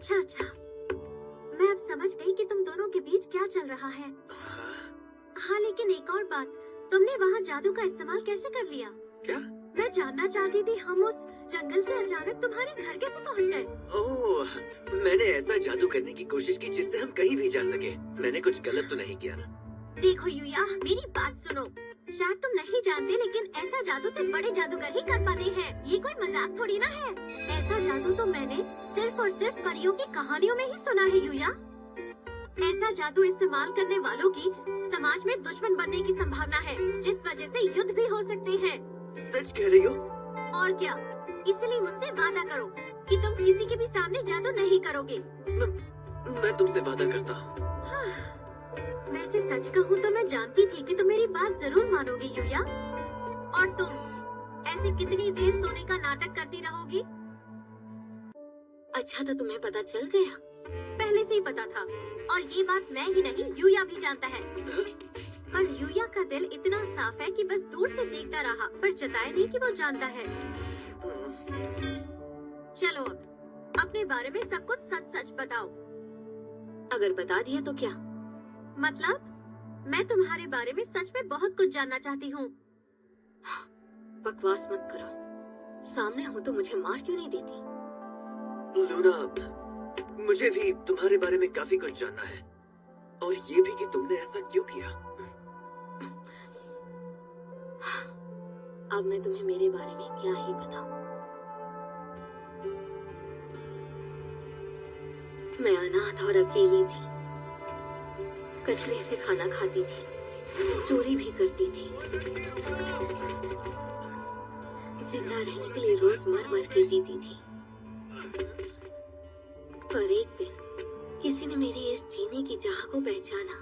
अच्छा अच्छा, मैं अब समझ गई कि तुम दोनों के बीच क्या चल रहा है। हाँ लेकिन एक और बात, तुमने वहाँ जादू का इस्तेमाल कैसे कर लिया? क्या? मैं जानना चाहती थी हम उस जंगल से अचानक तुम्हारे घर कैसे पहुँच गए? ओह, मैंने ऐसा जादू करने की कोशिश की जिससे हम कहीं भी जा सके। मैंने कुछ गलत तो नहीं किया ना? देखो यूया, मेरी बात सुनो। शायद तुम नहीं जानते लेकिन ऐसा जादू सिर्फ बड़े जादूगर ही कर पाते हैं। ये कोई मजाक थोड़ी ना है। ऐसा जादू तो मैंने सिर्फ और सिर्फ परियों की कहानियों में ही सुना है यूया। ऐसा जादू इस्तेमाल करने वालों की समाज में दुश्मन बनने की संभावना है, जिस वजह से युद्ध भी हो सकते हैं। सच कह रही हो? और क्या, इसलिए मुझसे वादा करो कि तुम किसी के भी सामने जादू नहीं करोगे। मैं तुमसे वादा करता हूँ। वैसे सच कहूँ तो मैं जानती थी कि तुम मेरी बात जरूर मानोगे यूया। और तुम ऐसे कितनी देर सोने का नाटक करती रहोगी? अच्छा तो तुम्हें पता चल गया? पहले से ही पता था, और ये बात मैं ही नहीं यूया भी जानता है। पर यूया का दिल इतना साफ है कि बस दूर से देखता रहा, पर जताया नहीं कि वो जानता है। चलो अब अपने बारे में सब कुछ सच सच बताओ। अगर बता दिया तो क्या मतलब? मैं तुम्हारे बारे में सच में बहुत कुछ जानना चाहती हूँ। बकवास मत करो, सामने हूँ तो मुझे मार क्यों नहीं देती? लूना, मुझे भी तुम्हारे बारे में काफी कुछ जानना है, और ये भी कि तुमने ऐसा क्यों किया। अब मैं तुम्हें मेरे बारे में क्या ही बताऊं। मैं अनाथ और अकेली थी, कचरे से खाना खाती थी, चोरी भी करती थी, जिंदा रहने के लिए रोज मर मर के जीती थी। पर एक दिन किसी ने मेरी इस जीने की चाह को पहचाना।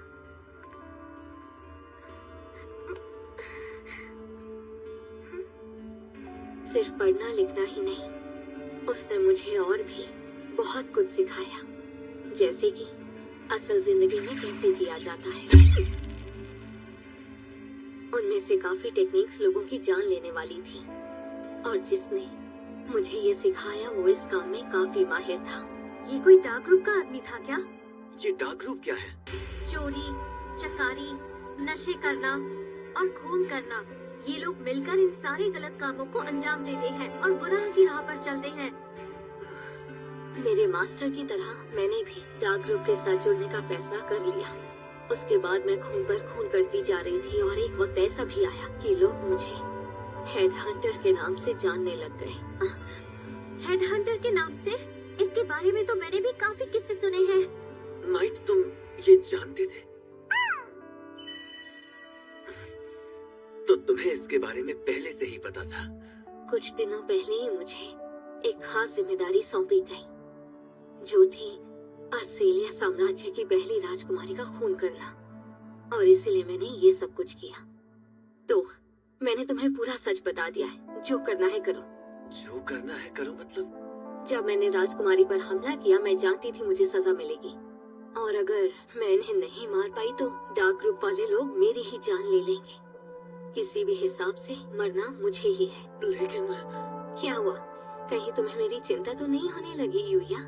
सिर्फ पढ़ना लिखना ही नहीं, उसने मुझे और भी बहुत कुछ सिखाया, जैसे कि असल जिंदगी में कैसे जिया जाता है। उनमें से काफी टेक्निक्स लोगों की जान लेने वाली थी, और जिसने मुझे ये सिखाया वो इस काम में काफी माहिर था। ये कोई डार्क ग्रुप का आदमी था क्या? ये डार्क ग्रुप क्या है? चोरी, चकारी, नशे करना और खून करना, ये लोग मिलकर इन सारे गलत कामों को अंजाम देते हैं और गुनाह की राह पर चलते हैं। मेरे मास्टर की तरह मैंने भी डार्क ग्रुप के साथ जुड़ने का फैसला कर लिया। उसके बाद मैं खून पर खून करती जा रही थी, और एक वक्त ऐसा भी आया कि लोग मुझे हेड हंटर के नाम से जानने लग गए। हेड हंटर के नाम से? इसके बारे में तो मैंने भी काफी किस्से सुने हैं। नाइट, तुम ये जानते थे? तो तुम्हें इसके बारे में पहले से ही पता था? कुछ दिनों पहले ही मुझे एक खास जिम्मेदारी सौंपी गई, जो थी अर्सेलिया साम्राज्य की पहली राजकुमारी का खून करना, और इसीलिए मैंने ये सब कुछ किया। तो मैंने तुम्हें पूरा सच बता दिया है, जो करना है करो। जो करना है करो मतलब? जब मैंने राजकुमारी पर हमला किया, मैं जानती थी मुझे सजा मिलेगी, और अगर मैं इन्हें नहीं मार पाई तो डार्क ग्रुप वाले लोग मेरी ही जान ले लेंगे। किसी भी हिसाब से मरना मुझे ही है। लेकिन क्या हुआ, कहीं तुम्हें मेरी चिंता तो नहीं होने लगी यूया?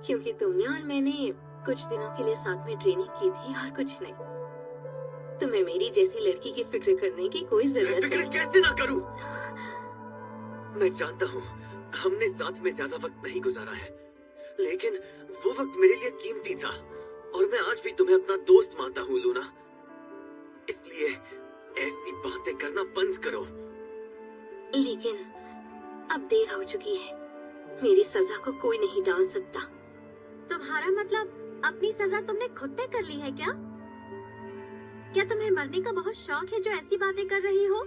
क्योंकि तुमने और मैंने कुछ दिनों के लिए साथ में ट्रेनिंग की थी और कुछ नहीं। तुम्हें मेरी जैसी लड़की की फिक्र करने की कोई जरूरत नहीं। फिक्र कैसे ना करूं? मैं जानता हूँ हमने साथ में ज्यादा वक्त नहीं गुजारा है, लेकिन वो वक्त मेरे लिए कीमती था, और मैं आज भी तुम्हें अपना दोस्त मानता हूँ लूना। इसलिए ऐसी बातें करना बंद करो। लेकिन अब देर हो चुकी है, मेरी सजा को कोई नहीं टाल सकता। तुम्हारा मतलब अपनी सजा तुमने खुद तय कर ली है क्या? क्या तुम्हें मरने का बहुत शौक है जो ऐसी बातें कर रही हो?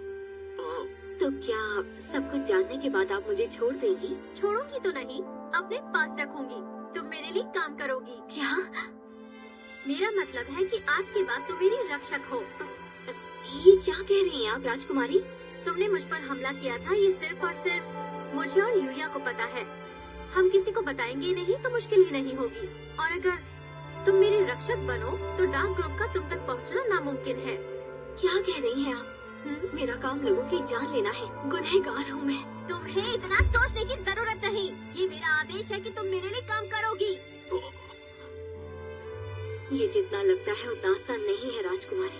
तो क्या सब कुछ जानने के बाद आप मुझे छोड़ देंगी? छोड़ूंगी तो नहीं, अपने पास रखूंगी। तुम मेरे लिए काम करोगी क्या? मेरा मतलब है कि आज के बाद तुम मेरी रक्षक हो। ये क्या कह रही हैं आप राजकुमारी? तुमने मुझ पर हमला किया था, ये सिर्फ और सिर्फ मुझे और यूया को पता है। हम किसी को बताएंगे नहीं तो मुश्किल ही नहीं होगी, और अगर तुम मेरी रक्षक बनो तो डार्क ग्रुप का तुम तक पहुंचना नामुमकिन है। क्या कह रही हैं आप? मेरा काम लोगों की जान लेना है, गुनहगार हूँ मैं। तुम्हें इतना सोचने की जरूरत नहीं, ये मेरा आदेश है कि तुम मेरे लिए काम करोगी। ये जितना लगता है उतना आसान नहीं है राजकुमारी,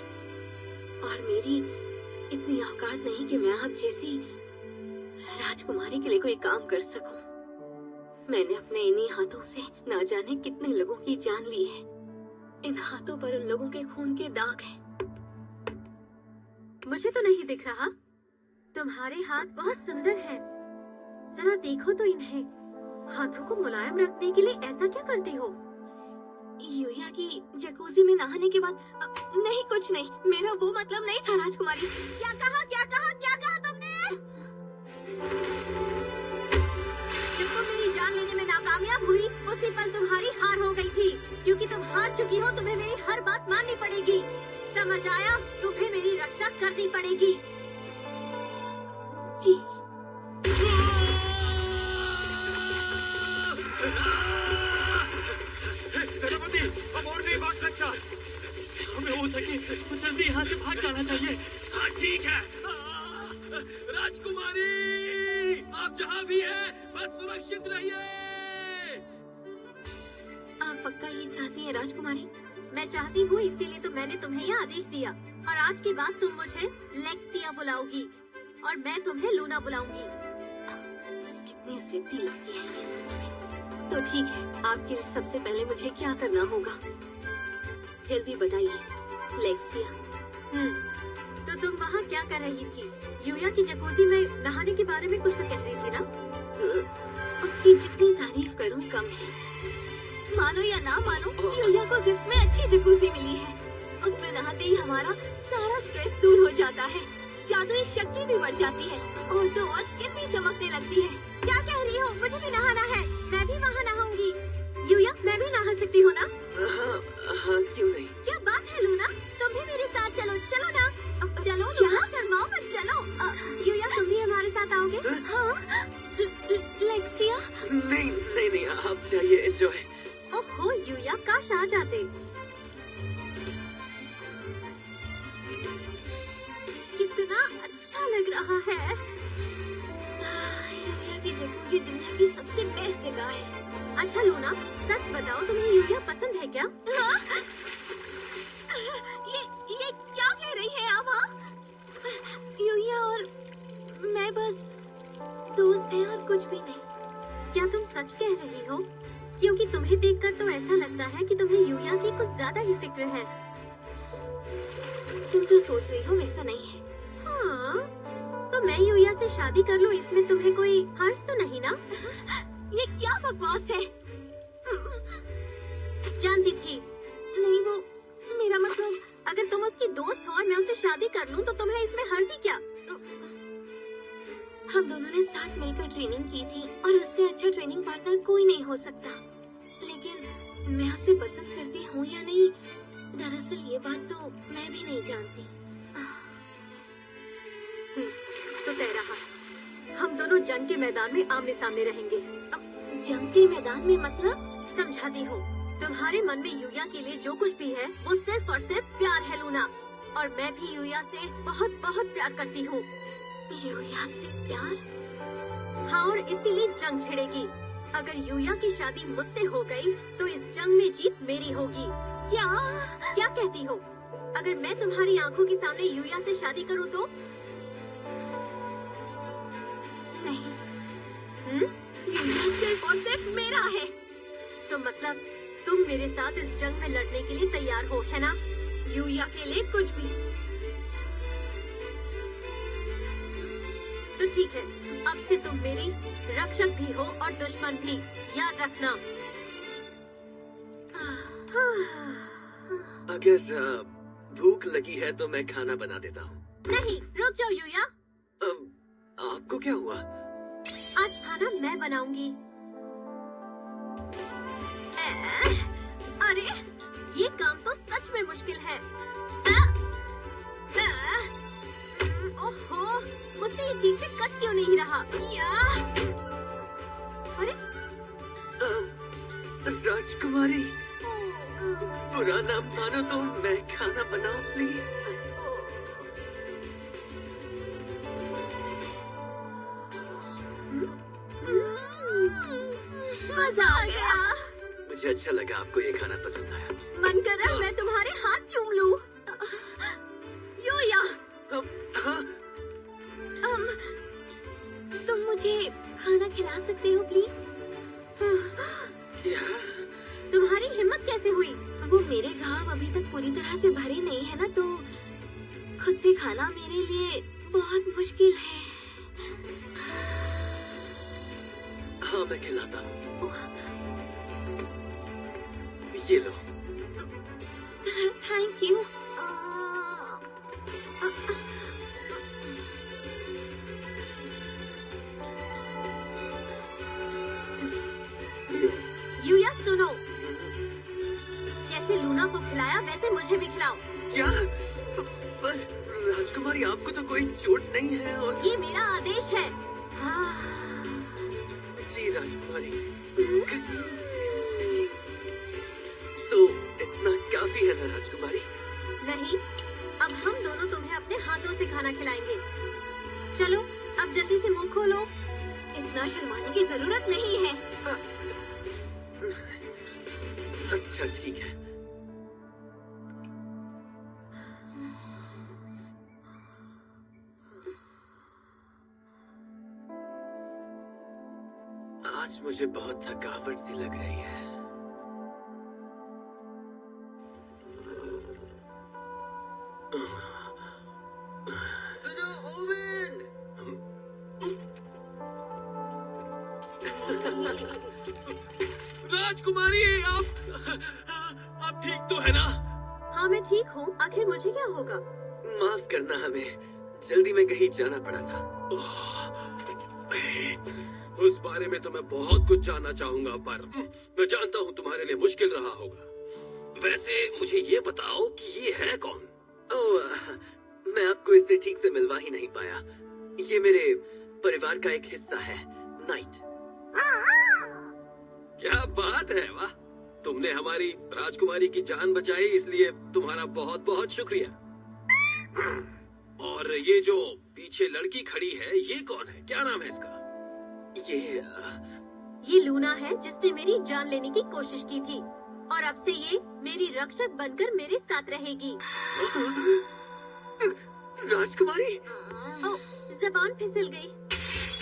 और मेरी इतनी औकात नहीं कि मैं आप जैसी राजकुमारी के लिए कोई काम कर सकूं। मैंने अपने इन्हीं हाथों से ना जाने कितने लोगों की जान ली है। इन हाथों पर उन लोगों के खून के दाग हैं। मुझे तो नहीं दिख रहा। तुम्हारे हाथ बहुत सुंदर हैं। जरा देखो तो इन्हें। हाथों को मुलायम रखने के लिए ऐसा क्या करती हो? यूया की जकूजी में नहाने के बाद नहीं, कुछ नहीं। मेरा वो मतलब नहीं था राजकुमारी। क्या कहा तुमने? जब तुम मेरी जान लेने में नाकामयाब हुई, उसी पल तुम्हारी हार हो गई थी। क्योंकि तुम हार चुकी हो, तुम्हें मेरी हर बात माननी पड़ेगी। समझ आया? तुम्हें मेरी रक्षा करनी पड़ेगी। जी। सेनापति, अब और नहीं भाग सकता। हमें हो सके तो जल्दी यहाँ से भाग जाना चाहिए। हाँ ठीक है। राजकुमारी, आप जहाँ भी हैं, बस सुरक्षित रहिए। आप पक्का ये चाहती हैं राजकुमारी? मैं चाहती हूँ, इसीलिए तो मैंने तुम्हें यह आदेश दिया। और आज के बाद तुम मुझे लेक्सिया बुलाओगी और मैं तुम्हें लूना बुलाऊंगी। कितनी जिद्दी लड़की है ये सच में। तो ठीक है, आपके लिए सबसे पहले मुझे क्या करना होगा? जल्दी बताइए लेक्सिया। तो तुम वहाँ क्या कर रही थी? यूया की जकूजी में नहाने के बारे में कुछ तो कह रही थी ना? उसकी जितनी तारीफ करूँ कम है। मानो या ना मानो, यूया को गिफ्ट में अच्छी जकूजी मिली है। उसमें नहाते ही हमारा सारा स्ट्रेस दूर हो जाता है, जादुई शक्ति भी बढ़ जाती है और तो और स्किन भी चमकने लगती है। क्या कह रही हो? मुझे भी नहाना है। मैं भी वहाँ नहाऊंगी। यूया, मैं भी नहा सकती हूँ ना? हाँ, क्यों नहीं? क्या बात है लूना, तुम भी मेरे साथ चलो। चलो ना, चलो लूना, शर्माओ मत, चलो। यूया, तुम भी हमारे साथ आओगे? हाँ। लेक्सिया? नहीं, आप जाइए, एंजॉय। ओहो यूया, काश आ जाते। कितना अच्छा लग रहा है। यूया की जकूजी दुनिया की सबसे बेस्ट जगह है। अच्छा लूना, सच बताओ, तुम्हें यूया पसंद है क्या? ये क्या कह रही है आप? यूया और मैं बस दोस्त हैं और कुछ भी नहीं। क्या तुम सच कह रही हो? क्योंकि तुम्हें देखकर तो ऐसा लगता है कि तुम्हें यूया की कुछ ज्यादा ही फिक्र है। तुम जो सोच रही हो वैसा नहीं है। हाँ, तो मैं यूया से शादी कर लूं, इसमें तुम्हें कोई हर्ष तो नहीं ना? ये क्या बकवास है? जानती थी। नहीं, वो मेरा मतलब, अगर तुम उसकी दोस्त हो और मैं उससे शादी कर लूं, तो तुम्हें इसमें हर्ष ही क्या? हम दोनों ने साथ मिलकर ट्रेनिंग की थी और उससे अच्छा ट्रेनिंग पार्टनर कोई नहीं हो सकता। लेकिन मैं उसे पसंद करती हूँ या नहीं, दरअसल ये बात तो मैं भी नहीं जानती। तो तय रहा, हम दोनों जंग के मैदान में आमने सामने रहेंगे। अब जंग के मैदान में मतलब? समझाती हूँ। तुम्हारे मन में यूया के लिए जो कुछ भी है, वो सिर्फ और सिर्फ प्यार है लूना। और मैं भी यूया से बहुत बहुत प्यार करती हूँ। यूया से प्यार? हाँ, और इसीलिए जंग छिड़ेगी। अगर यूया की शादी मुझसे हो गई, तो इस जंग में जीत मेरी होगी। क्या कहती हो? अगर मैं तुम्हारी आंखों के सामने यूया से शादी करूँ तो? नहीं। यूया सिर्फ और सिर्फ मेरा है। तो मतलब तुम मेरे साथ इस जंग में लड़ने के लिए तैयार हो, है ना? यूया के लिए कुछ भी। तो ठीक है, अब से तुम मेरी रक्षक भी हो और दुश्मन भी, याद रखना। अगर भूख लगी है तो मैं खाना बना देता हूँ। नहीं, रुक जाओ यूया। आपको क्या हुआ? आज खाना मैं बनाऊंगी। अरे, ये काम तो सच में मुश्किल है। ओहो, मुझसे ये ठीक से कट क्यों नहीं रहा? अरे, राजकुमारी, बुरा ना मानो तो मैं खाना बनाऊं प्लीज। मजा आ गया। मुझे अच्छा लगा आपको ये खाना पसंद आया। मन कर रहा है मैं तुम्हारे हाथ चूम लूं। यूया, हाँ, तुम मुझे खाना खिला सकते हो प्लीज? क्या? तुम्हारी हिम्मत कैसे हुई? वो मेरे घाव अभी तक पूरी तरह से भरे नहीं है ना, तो खुद से खाना मेरे लिए बहुत मुश्किल है। हाँ, मैं खिलाता हूँ। ये लो। Thank you. यूया सुनो, जैसे लूना को खिलाया वैसे मुझे भी खिलाओ। क्या? पर राजकुमारी, आपको तो कोई चोट नहीं है और ये मेरा आदेश है। जी राजकुमारी, तो इतना काफी है ना राजकुमारी? नहीं, अब हम दोनों तुम्हें अपने हाथों से खाना खिलाएंगे। चलो अब जल्दी से मुंह खोलो, इतना शर्माने की जरूरत नहीं है। अच्छा ठीक है। आज मुझे बहुत थकावट सी लग रही है। सुनो ओवन! राजकुमारी, आप ठीक तो है ना? हाँ मैं ठीक हूँ, आखिर मुझे क्या होगा? माफ करना, हमें जल्दी में कहीं जाना पड़ा था। उस बारे में तो मैं बहुत कुछ जानना चाहूंगा, पर मैं जानता हूँ तुम्हारे लिए मुश्किल रहा होगा। वैसे मुझे ये बताओ कि ये है कौन? मैं आपको इससे ठीक से मिलवा ही नहीं पाया। ये मेरे परिवार का एक हिस्सा है, नाइट। क्या बात है, वाह! तुमने हमारी राजकुमारी की जान बचाई, इसलिए तुम्हारा बहुत बहुत शुक्रिया। और ये जो पीछे लड़की खड़ी है, ये कौन है? क्या नाम है इसका? ये लूना है, जिसने मेरी जान लेने की कोशिश की थी, और अब से ये मेरी रक्षक बनकर मेरे साथ रहेगी। राजकुमारी! ज़बान फिसल गई।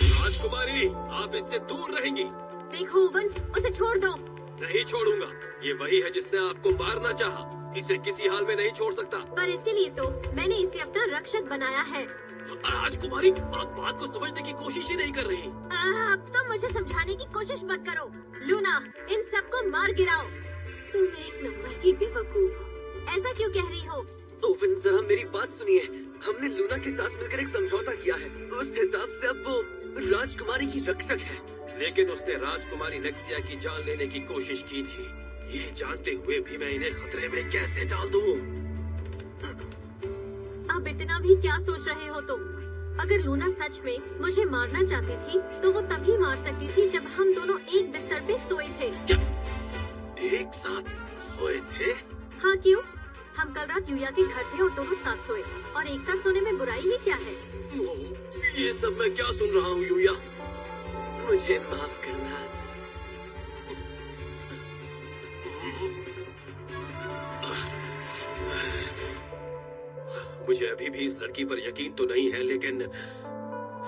राजकुमारी, आप इससे दूर रहेंगी। देखो ओवन, उसे छोड़ दो। नहीं छोड़ूंगा। ये वही है जिसने आपको मारना चाहा। इसे किसी हाल में नहीं छोड़ सकता। पर इसीलिए तो मैंने इसे अपना रक्षक बनाया है। राजकुमारी, आप बात को समझने की कोशिश ही नहीं कर रही। अब तो मुझे समझाने की कोशिश मत करो। लूना, इन सबको मार गिराओ। तुम एक नंबर की बेवकूफ हो। ऐसा क्यों कह रही हो? ओवन, जरा मेरी बात सुनिए। हमने लूना के साथ मिलकर एक समझौता किया है। उस हिसाब से अब वो राजकुमारी की रक्षक है। लेकिन उसने राजकुमारी लेक्सिया की जान लेने की कोशिश की थी। ये जानते हुए भी मैं इन्हें खतरे में कैसे डाल दूं? अब इतना भी क्या सोच रहे हो तुम? अगर लूना सच में मुझे मारना चाहती थी, तो वो तभी मार सकती थी जब हम दोनों एक बिस्तर पे सोए थे। क्या? एक साथ सोए थे? हाँ, क्यों? हम कल रात यूया के घर थे और दोनों साथ सोए, और एक साथ सोने में बुराई ही क्या है? ये सब मैं क्या सुन रहा हूँ यूया? मुझे माफ करना। मुझे अभी भी इस लड़की पर यकीन तो नहीं है, लेकिन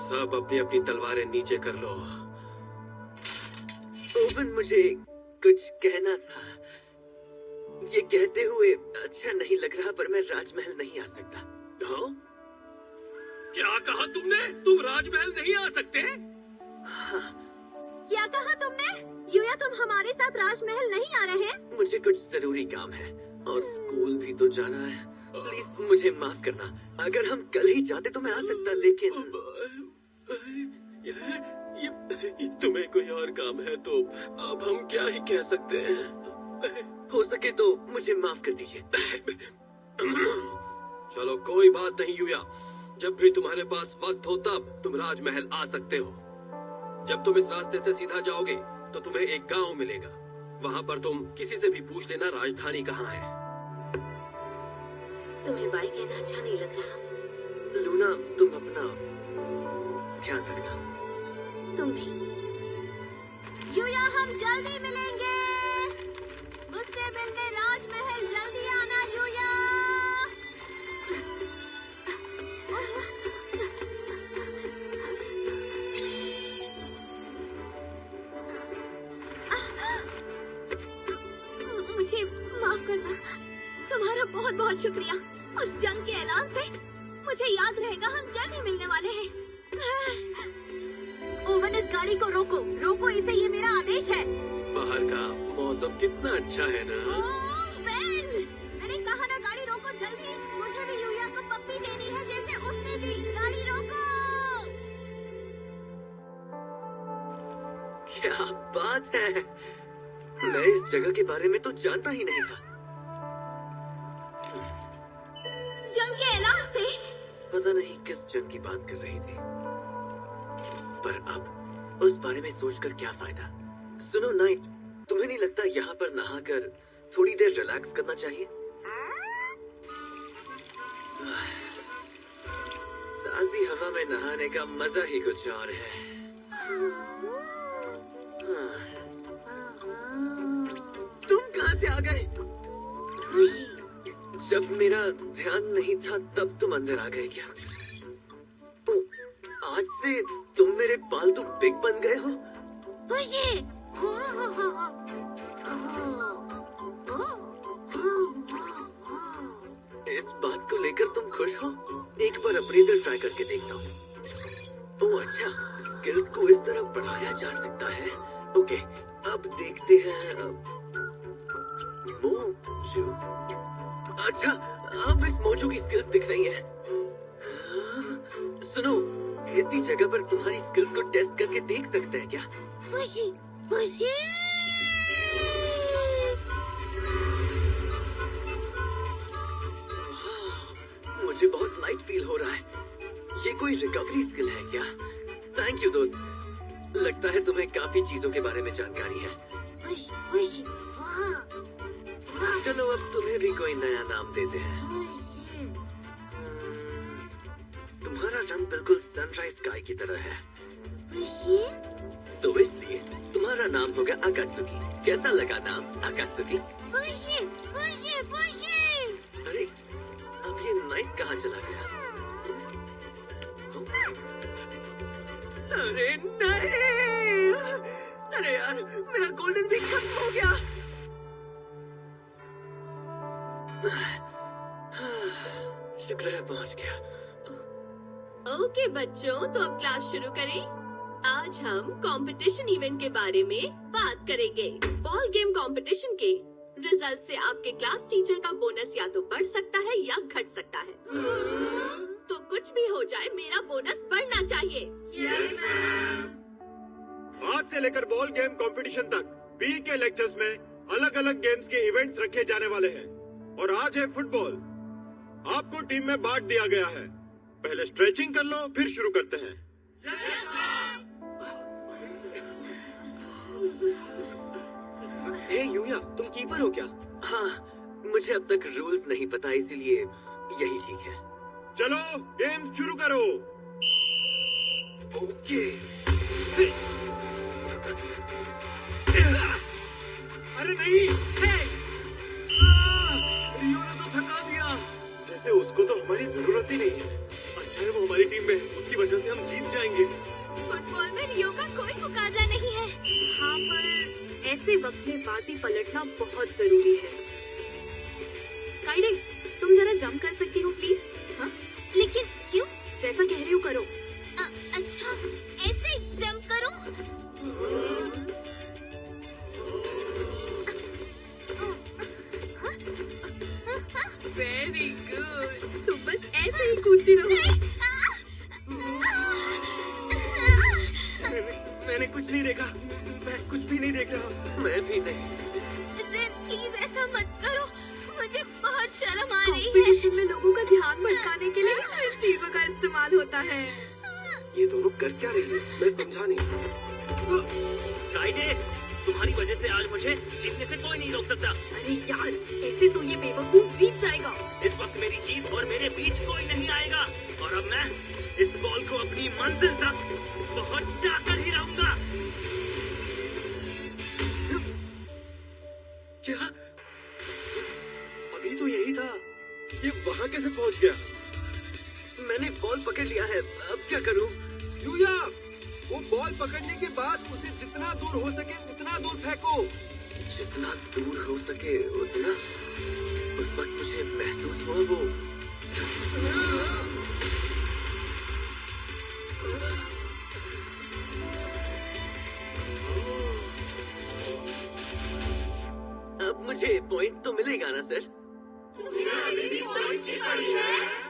सब अपनी अपनी तलवारें नीचे कर लो। ओवन, मुझे कुछ कहना था। ये कहते हुए अच्छा नहीं लग रहा, पर मैं राजमहल नहीं आ सकता। हाँ? क्या कहा तुमने? तुम राजमहल नहीं आ सकते? हाँ। क्या कहा तुमने? यूया, तुम हमारे साथ राजमहल नहीं आ रहे? मुझे कुछ जरूरी काम है और स्कूल भी तो जाना है। प्लीज मुझे माफ करना। अगर हम कल ही जाते तो मैं आ सकता, लेकिन ये तुम्हें कोई और काम है तो अब हम क्या ही कह सकते हैं। हो सके तो मुझे माफ कर दीजिए। चलो कोई बात नहीं यूया, जब भी तुम्हारे पास वक्त हो तब तुम राजमहल आ सकते हो। जब तुम इस रास्ते से सीधा जाओगे तो तुम्हें एक गांव मिलेगा। वहाँ पर तुम किसी से भी पूछ लेना राजधानी कहाँ है। तुम्हें बाय कहना अच्छा नहीं लग रहा? लूना, तुम अपना ध्यान रखना। तुम भी। यूया, हम जल्दी मिलेंगे। मुझे माफ करना। तुम्हारा बहुत बहुत शुक्रिया। उस जंग के ऐलान से मुझे याद रहेगा, हम जल्द ही मिलने वाले हैं। ओवन, इस गाड़ी को रोको, रोको इसे, ये मेरा आदेश है। बाहर का मौसम कितना अच्छा है ना। वेन, मैंने कहा ना गाड़ी रोको जल्दी। मुझे भी यूया को पप्पी देनी है जैसे उसने दी। गाड़ी रोको। क्या बात है, मैं इस जगह के बारे में तो जानता ही नहीं था। जंग के ऐलान से पता नहीं किस जंग की बात कर रही थी, पर अब उस बारे में सोचकर क्या फायदा। सुनो नाइट, तुम्हें नहीं लगता यहाँ पर नहाकर थोड़ी देर रिलैक्स करना चाहिए? ताजी हवा में नहाने का मजा ही कुछ और है। तुम कहाँ से आ गए? जब मेरा ध्यान नहीं था तब तुम अंदर आ गए क्या? ओ, आज से तुम मेरे पालतू पिग बन गए हो? इस बात को लेकर तुम खुश हो? एक बार अप्रेजल ट्राई करके देखता हूँ। ओह अच्छा, स्किल्स को इस तरह बढ़ाया जा सकता है। ओके, अब देखते हैं। मोजू, अच्छा, अब इस मोजू की स्किल्स दिख रही हैं। सुनो, ऐसी जगह पर तुम्हारी स्किल्स को टेस्ट करके देख सकते हैं क्या? मुझे बहुत लाइट फील हो रहा है। ये कोई रिकवरी स्किल है क्या? थैंक यू दोस्त। लगता है तुम्हें काफी चीजों के बारे में जानकारी है। चलो अब तुम्हें भी कोई नया नाम देते हैं। तुम्हारा रंग बिल्कुल सनराइज स्काई की तरह है, तो इसलिए तुम्हारा नाम होगा अकात्सुकी। कैसा लगा नाम अकात्सुकी? अरे अब ये नाइट कहाँ चला गया? अरे नहीं! अरे यार, मेरा गोल्डन भी खत्म हो गया। शुक्र है पहुंच गया। ओके बच्चों, तो अब क्लास शुरू करें। आज हम कंपटीशन इवेंट के बारे में बात करेंगे। बॉल गेम कंपटीशन के रिजल्ट से आपके क्लास टीचर का बोनस या तो बढ़ सकता है या घट सकता है। तो कुछ भी हो जाए, मेरा बोनस बढ़ना चाहिए। Yes, आज से लेकर बॉल गेम कंपटीशन तक बी के लेक्चर्स में अलग अलग गेम्स के इवेंट्स रखे जाने वाले हैं। और आज है फुटबॉल। आपको टीम में बांट दिया गया है। पहले स्ट्रेचिंग कर लो, फिर शुरू करते हैं। हे यूया, तुम कीपर हो क्या? हाँ, मुझे अब तक रूल्स नहीं पता, इसीलिए यही ठीक है। चलो गेम शुरू करो। ओके। अरे नहीं, रियो ने तो थका दिया। जैसे उसको तो हमारी जरूरत ही नहीं है। अच्छा है वो हमारी टीम में है, उसकी वजह से हम जीत जाएंगे। फुटबॉल में रियो का कोई मुकाबला नहीं है। हाँ, पर ऐसे वक्त में बाजी पलटना बहुत जरूरी है। काइडे, तुम जरा जंप कर सकती हो प्लीज? हाँ? लेकिन क्यों? जैसा कह रही हो करो। अच्छा, ऐसे जंप करूं? वेरी गुड, तुम बस ऐसे ही कूदती रहो। मैंने कुछ नहीं देखा। मैं कुछ भी नहीं देख रहा। मैं भी नहीं। प्लीज ऐसा मत करो, मुझे बहुत शर्म आ रही है। कंपटीशन में लोगों का ध्यान भटकाने के लिए तो इन चीजों का इस्तेमाल होता है। ये दोनों कर क्या रही है? मैं समझा नहीं। काइडे, तुम्हारी वजह से आज मुझे जीतने से कोई नहीं रोक सकता। अरे यार, ऐसे तो ये बेवकूफ जीत जाएगा। इस वक्त मेरी जीत और मेरे बीच कोई नहीं आएगा। और अब मैं इस बॉल को अपनी मंजिल तक पहुंच जाकर ही रहूंगा। क्या? अभी तो यही था। ये वहाँ कैसे पहुँच गया? मैंने बॉल पकड़ लिया है, अब क्या करूं? यूया, वो बॉल पकड़ने के बाद उसे जितना दूर हो सके उतना दूर फेंको। जितना दूर हो सके उतना। उस वक्त मुझे महसूस हुआ वो अब मुझे पॉइंट तो मिलेगा ना सर? तुम्हें अभी भी पॉइंट की पड़ी है।